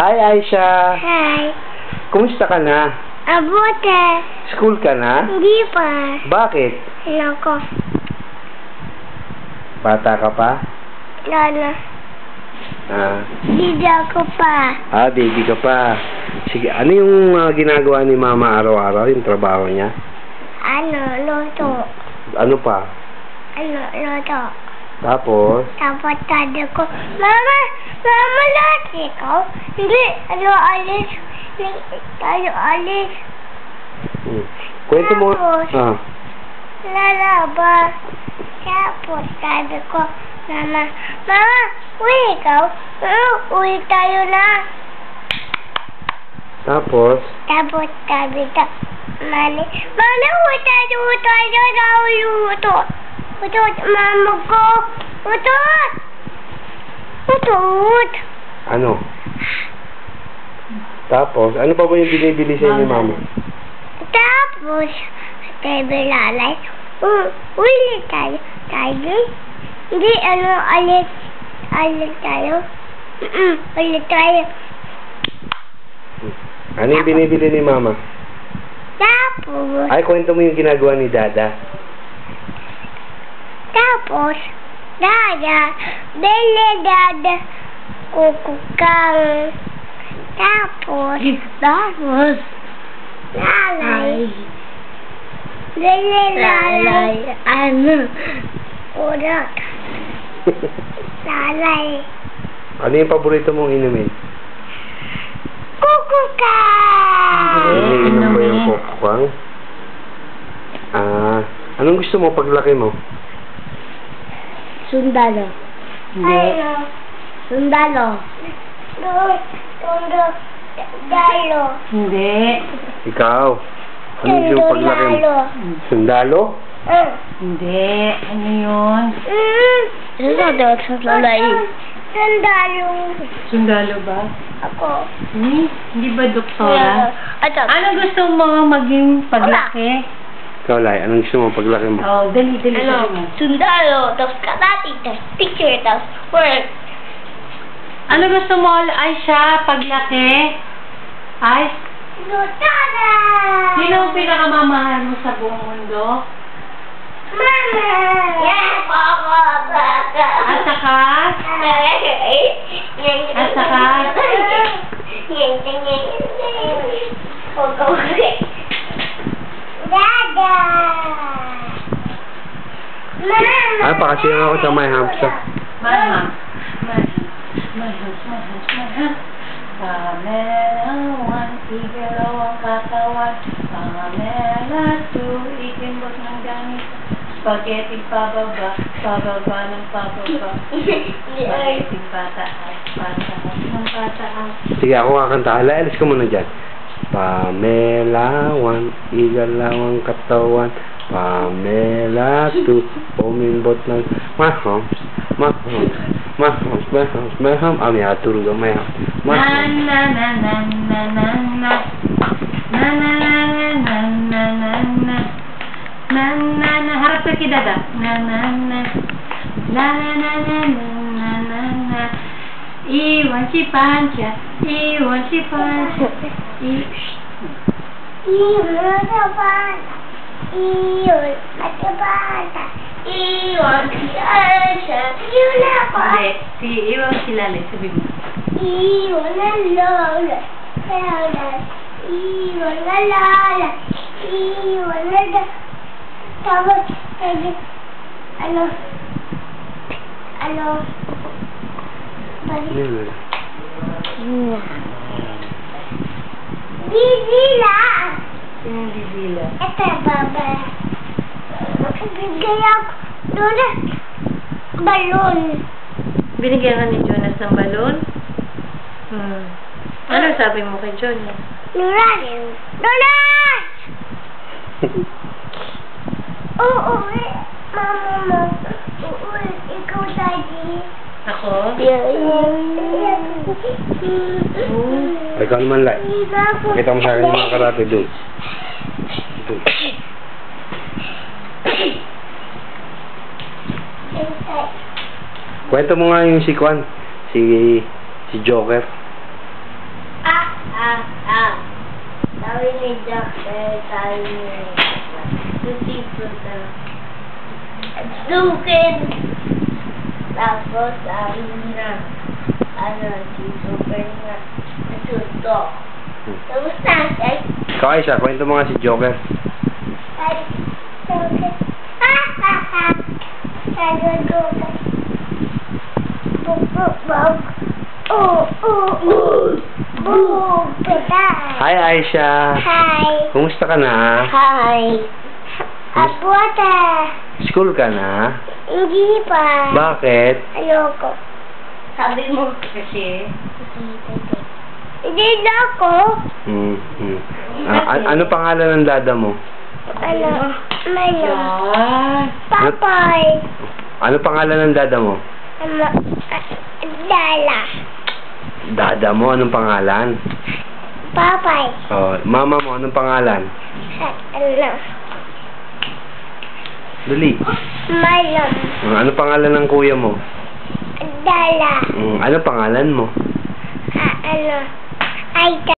Hi, Aisha. Hi. Kumusta ka na? Abuti. School ka na? Hindi pa. Bakit? Nako. Bata ka pa? Lala. Hindi ako pa. Baby ka pa. Sige, ano yung ginagawa ni Mama araw-araw, yung trabaho niya? Luto. Ano pa? Luto. Tapos? Tapos sabi ko, Mama, lahat ikaw? Hindi, alis. Alis. Kwento mo. Tapos, lalaba. Tapos sabi ko, Mama, uwi ikaw? Uwi tayo na. Tapos sabi ko, Mami, uwi tayo na luto. Mama ko. Utot. ano? Tapos, ano pa ba yung binibili sa inyo, Mama? Tapos, sabi lalay, uli tayo. Hindi, alis tayo. Ulit tayo. Ano yung binibili ni Mama? Tapos, Ay, kwento mo yung ginagawa ni Dada. Dada, kukukang. Tapos, lalay. Urat. Lalay. Ano yung paborito mong inumin? Kukukang. Iniinom mo yung kokokang? Anong gusto mo paglaki mo? Sundalo. Sundalo. Hindi. Ikaw? Ano yung paglaki mo? Sundalo? Hindi. Ano yun? Sundalo. Sundalo ba? Ako. Hindi ba doktora? Ano gusto mo maging paglaki? Ikaw, Lai, anong gusto mo paglaki mo? Oh, dali sabi mo. Sundalo, tapos karate, tapos picture, tapos work. Ano gusto mo, Aisha, paglaki? Ay, Lutada! sino ang pinakamamahal mo sa buong mundo? Mama! Yes, Papa! At saka? Dada! Mama! Pakasiyan ako sa my hamster. Maham. Pamela, 1, igalaw ang katawan. Pamela, 2, ikimbot ng gamit. Spaghetti pababa ng pababa. Spaghetti pataas ng pataas. Sige, ako kakanta. Alis ka muna dyan. Pamela, 1, igalaw ang katawan. Pamela, 2, umimbot ng mahams. May hatulog ang may hams. Harap ka kidada. Iwan si Pancha. Iwan si Aisha. Yun ako. Iwan si Lalay. Sabi mo. Iwan na lola. Iwan na lala. Iwan na da. Tapos, Dizila. Sino Dizila? Ito, baba. Bigay ako doon na balon. Binigyan ka ni Jonas ng balon? Ano sabi mo kay Jonas? Donas! Oo, Mama. Oo, ikaw, Daddy. Ako? Ikaw naman, Lai. Kita mo sa akin yung mga karate doon. Kwento mo nga yung si Kwan, si Joker. Dukin. Tapos, na. Si Super nga. Nasuto. Tapos na, ay. Ikaw, Aisha, kwento mo nga si Joker. Ay, Joker. Sabi Joker. Bug. Bug. Hi, Aisha. Hi. Kumusta ka na? Hi. Abuata. School ka na? Hindi pa. Bakit? Ayoko. Sabi mo kasi. Hindi na ako. Ano pangalan ng dada mo? Ano? Mayo. Yan. Papay. Ano pangalan ng dada mo? Dala. Dada mo, anong pangalan? Papay. Oh, mama mo, anong pangalan? Ano? Dali. Malom. Ano pangalan ng kuya mo? Dala. Ano pangalan mo? Ano? Aita.